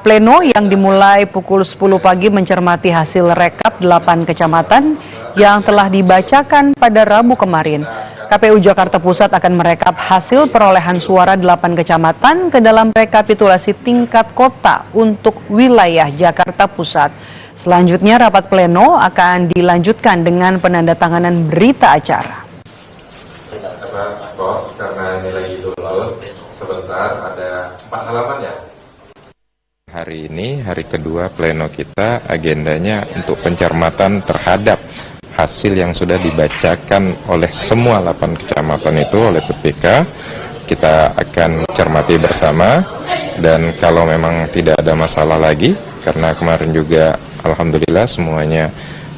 pleno yang dimulai pukul 10 pagi mencermati hasil rekap 8 kecamatan yang telah dibacakan pada Rabu kemarin. KPU Jakarta Pusat akan merekap hasil perolehan suara 8 kecamatan ke dalam rekapitulasi tingkat kota untuk wilayah Jakarta Pusat. Selanjutnya rapat pleno akan dilanjutkan dengan penandatanganan berita acara. Karena ini lagi dulu, sebentar ada 4 halaman ya. Hari ini, hari kedua pleno kita, agendanya untuk pencermatan terhadap hasil yang sudah dibacakan oleh semua 8 kecamatan itu oleh PPK. Kita akan cermati bersama, dan kalau memang tidak ada masalah lagi, karena kemarin juga alhamdulillah semuanya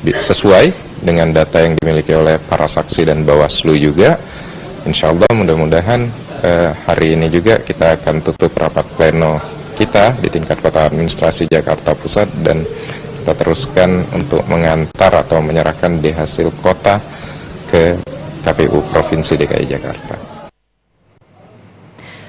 sesuai dengan data yang dimiliki oleh para saksi dan Bawaslu juga. Insya Allah mudah-mudahan hari ini juga kita akan tutup rapat pleno kita di tingkat kota administrasi Jakarta Pusat, dan kita teruskan untuk mengantar atau menyerahkan di hasil kota ke KPU Provinsi DKI Jakarta.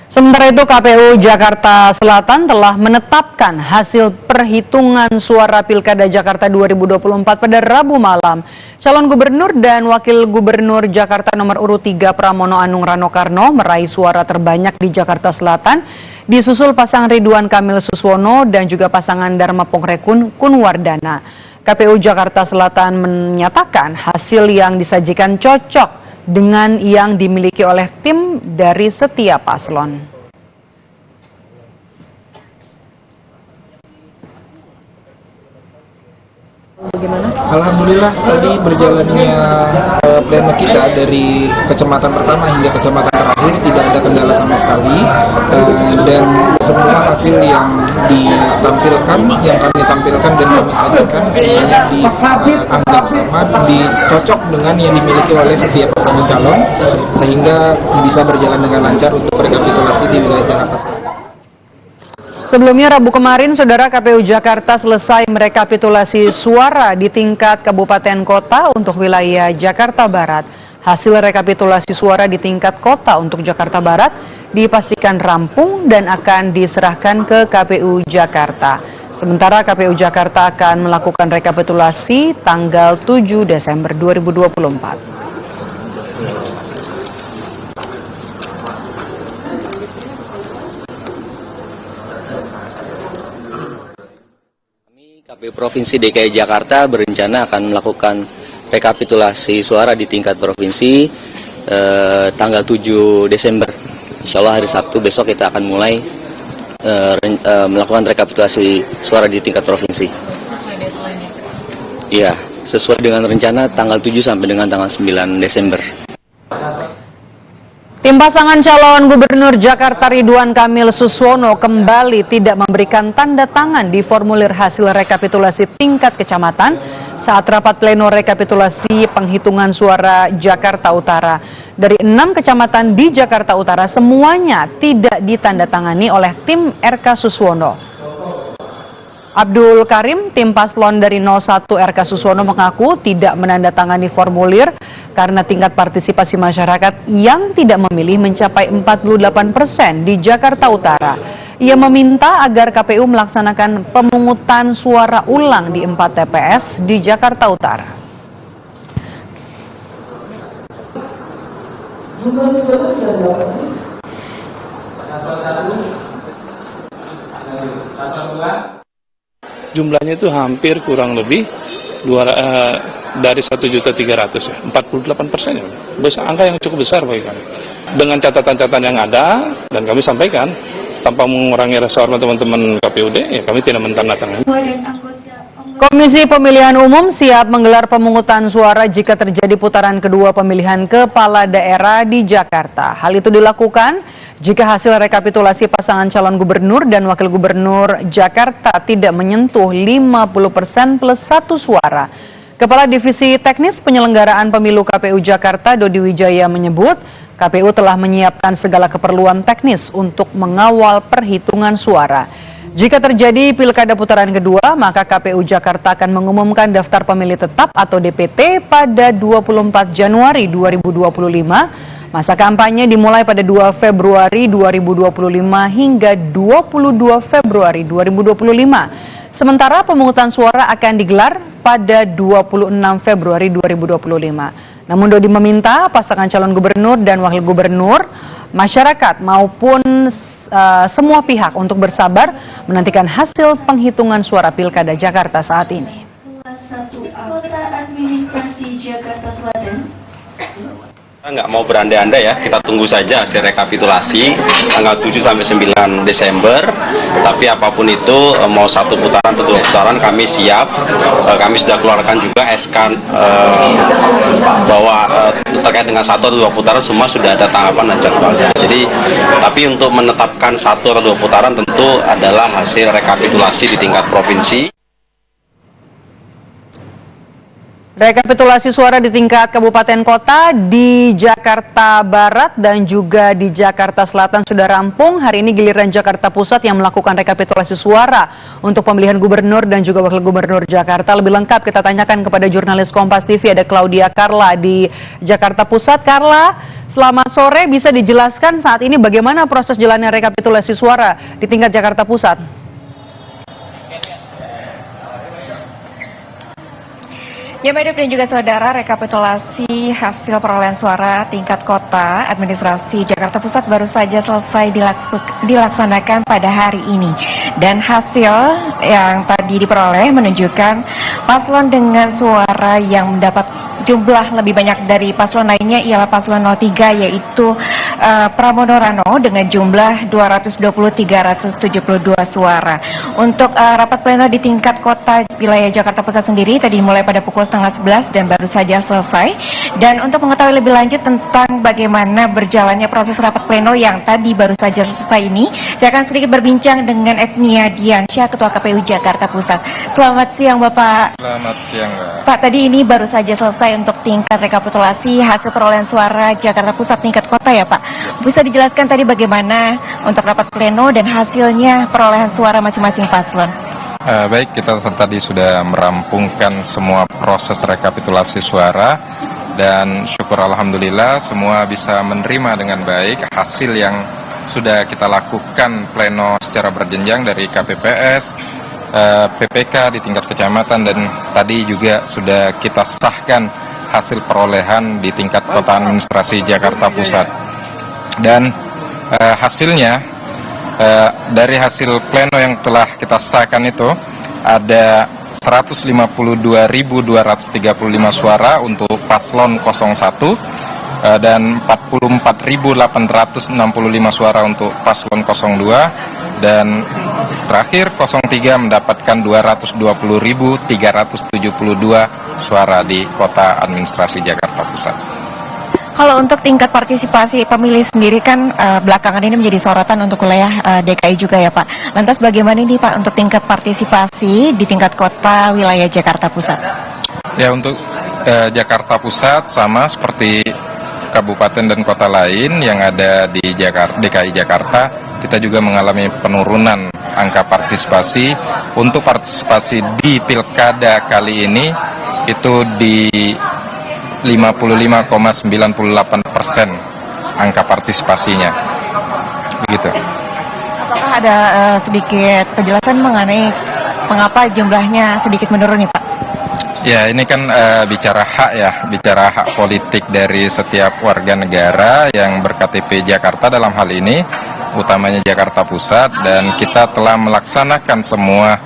Sementara itu KPU Jakarta Selatan telah menetapkan hasil perhitungan suara Pilkada Jakarta 2024 pada Rabu malam. Calon Gubernur dan Wakil Gubernur Jakarta nomor urut 3 Pramono Anung Rano Karno meraih suara terbanyak di Jakarta Selatan, disusul pasangan Ridwan Kamil Suswono dan juga pasangan Dharma Pongrekun Kunwardana. KPU Jakarta Selatan menyatakan hasil yang disajikan cocok dengan yang dimiliki oleh tim dari setiap paslon. Bagaimana? Alhamdulillah tadi berjalannya pleno kita dari kecamatan pertama hingga kecamatan terakhir tidak ada kendala sama sekali, dan semua hasil yang ditampilkan, yang kami tampilkan dan kami sajikan semuanya dianggap sama, dicocok dengan yang dimiliki oleh setiap pasangan calon, sehingga bisa berjalan dengan lancar untuk rekapitulasi di wilayah Jakarta Selatan. Sebelumnya Rabu kemarin, Saudara, KPU Jakarta selesai merekapitulasi suara di tingkat kabupaten kota untuk wilayah Jakarta Barat. Hasil rekapitulasi suara di tingkat kota untuk Jakarta Barat dipastikan rampung dan akan diserahkan ke KPU Jakarta. Sementara KPU Jakarta akan melakukan rekapitulasi tanggal 7 Desember 2024. KPU Provinsi DKI Jakarta berencana akan melakukan rekapitulasi suara di tingkat provinsi tanggal 7 Desember. Insya Allah hari Sabtu besok kita akan mulai melakukan rekapitulasi suara di tingkat provinsi. Iya, sesuai dengan rencana tanggal 7 sampai dengan tanggal 9 Desember. Tim pasangan calon Gubernur Jakarta Ridwan Kamil Suswono kembali tidak memberikan tanda tangan di formulir hasil rekapitulasi tingkat kecamatan saat rapat pleno rekapitulasi penghitungan suara Jakarta Utara. Dari 6 kecamatan di Jakarta Utara, semuanya tidak ditandatangani oleh tim RK Suswono. Abdul Karim, tim paslon dari 01 RK Suswono, mengaku tidak menandatangani formulir karena tingkat partisipasi masyarakat yang tidak memilih mencapai 48% di Jakarta Utara. Ia meminta agar KPU melaksanakan pemungutan suara ulang di 4 TPS di Jakarta Utara. Jumlahnya itu hampir kurang lebih dari 1.300.000 ya, 48% ya. Besar, angka yang cukup besar bagi kami. Dengan catatan-catatan yang ada, dan kami sampaikan, tanpa mengurangi rasa hormat teman-teman KPUD, ya kami tidak menandatangani. Komisi Pemilihan Umum siap menggelar pemungutan suara jika terjadi putaran kedua pemilihan kepala daerah di Jakarta. Hal itu dilakukan jika hasil rekapitulasi pasangan calon gubernur dan wakil gubernur Jakarta tidak menyentuh 50% plus 1 suara. Kepala Divisi Teknis Penyelenggaraan Pemilu KPU Jakarta, Dodi Wijaya, menyebut KPU telah menyiapkan segala keperluan teknis untuk mengawal perhitungan suara. Jika terjadi pilkada putaran kedua, maka KPU Jakarta akan mengumumkan daftar pemilih tetap atau DPT pada 24 Januari 2025 Masa kampanye dimulai pada 2 Februari 2025 hingga 22 Februari 2025. Sementara pemungutan suara akan digelar pada 26 Februari 2025. Namun Dodi meminta pasangan calon gubernur dan wakil gubernur, masyarakat maupun semua pihak untuk bersabar menantikan hasil penghitungan suara Pilkada Jakarta saat ini. Kota Administrasi Jakarta Selatan. Kita nggak mau berandai-andai ya, kita tunggu saja hasil rekapitulasi tanggal 7 sampai 9 Desember. Tapi apapun itu, mau satu putaran atau dua putaran kami siap. Kami sudah keluarkan juga SK bahwa terkait dengan satu atau dua putaran semua sudah ada tanggapan dan jadwalnya. Jadi, tapi untuk menetapkan satu atau dua putaran tentu adalah hasil rekapitulasi di tingkat provinsi. Rekapitulasi suara di tingkat kabupaten kota di Jakarta Barat dan juga di Jakarta Selatan sudah rampung. Hari ini giliran Jakarta Pusat yang melakukan rekapitulasi suara untuk pemilihan gubernur dan juga wakil gubernur Jakarta. Lebih lengkap kita tanyakan kepada jurnalis Kompas TV, ada Claudia Carla di Jakarta Pusat. Carla, selamat sore. Bisa dijelaskan saat ini bagaimana proses jalannya rekapitulasi suara di tingkat Jakarta Pusat? Ya, Mbak Dep dan juga saudara, rekapitulasi hasil perolehan suara tingkat kota administrasi Jakarta Pusat baru saja selesai dilaksanakan pada hari ini. Dan hasil yang tadi diperoleh menunjukkan paslon dengan suara yang mendapat jumlah lebih banyak dari paslon lainnya ialah paslon 03, yaitu Pramono Rano dengan jumlah 220.372 suara. Untuk rapat pleno di tingkat kota wilayah Jakarta Pusat sendiri tadi dimulai pada pukul 10:30 dan baru saja selesai. Dan untuk mengetahui lebih lanjut tentang bagaimana berjalannya proses rapat pleno yang tadi baru saja selesai ini, saya akan sedikit berbincang dengan Efnia Diansyah, Ketua KPU Jakarta Pusat. Selamat siang Bapak. Selamat siang, Mbak. Pak, tadi ini baru saja selesai untuk tingkat rekapitulasi hasil perolehan suara Jakarta Pusat tingkat kota ya Pak. Bisa dijelaskan tadi bagaimana untuk rapat pleno dan hasilnya perolehan suara masing-masing paslon? Baik, kita tadi sudah merampungkan semua proses rekapitulasi suara dan syukur alhamdulillah semua bisa menerima dengan baik hasil yang sudah kita lakukan pleno secara berjenjang dari KPPS, PPK di tingkat kecamatan, dan tadi juga sudah kita sahkan hasil perolehan di tingkat kota administrasi Jakarta Pusat. Dan hasilnya dari hasil pleno yang telah kita sahkan itu ada 152.235 suara untuk paslon 01 dan 44.865 suara untuk paslon 02, dan terakhir 03 mendapatkan 220.372 suara di kota administrasi Jakarta Pusat. Kalau untuk tingkat partisipasi pemilih sendiri kan belakangan ini menjadi sorotan untuk wilayah DKI juga ya Pak. Lantas bagaimana ini Pak untuk tingkat partisipasi di tingkat kota wilayah Jakarta Pusat? Ya, untuk Jakarta Pusat sama seperti kabupaten dan kota lain yang ada di DKI Jakarta, kita juga mengalami penurunan angka partisipasi. Untuk partisipasi di pilkada kali ini itu di 55,98% angka partisipasinya, begitu. Apakah ada sedikit penjelasan mengenai mengapa jumlahnya sedikit menurun nih Pak? Ya, ini kan bicara hak politik dari setiap warga negara yang berKTP Jakarta dalam hal ini, utamanya Jakarta Pusat, dan kita telah melaksanakan semua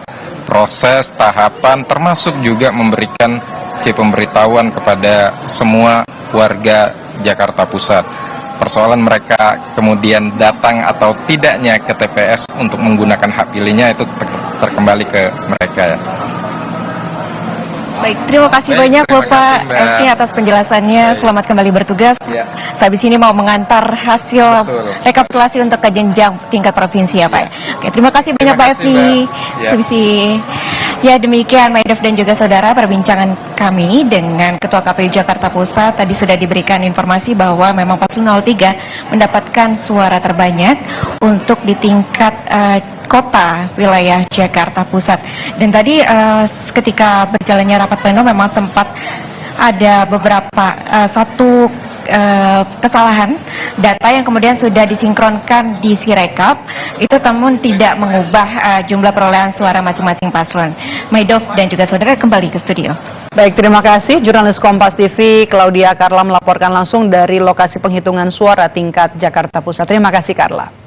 proses tahapan termasuk juga memberikan pemberitahuan kepada semua warga Jakarta Pusat. Persoalan mereka kemudian datang atau tidaknya ke TPS untuk menggunakan hak pilihnya itu terkembali ke mereka ya. Baik, terima kasih banyak Bapak Efni atas penjelasannya. Selamat kembali bertugas. Ya. Saya habis ini mau mengantar hasil rekapitulasi untuk ke jenjang tingkat provinsi ya Pak. Oke, terima kasih banyak Pak Efni. Permisi. Ya, demikian Maidef dan juga saudara perbincangan kami dengan Ketua KPU Jakarta Pusat. Tadi sudah diberikan informasi bahwa memang paslon 03 mendapatkan suara terbanyak untuk di tingkat kota wilayah Jakarta Pusat. Dan tadi ketika berjalannya rapat pleno memang sempat ada beberapa satu kesalahan data yang kemudian sudah disinkronkan di Sirekap itu namun tidak mengubah jumlah perolehan suara masing-masing paslon. Maidov dan juga saudara kembali ke studio. Baik, terima kasih. Jurnalis Kompas TV Claudia Carla melaporkan langsung dari lokasi penghitungan suara tingkat Jakarta Pusat. Terima kasih, Carla.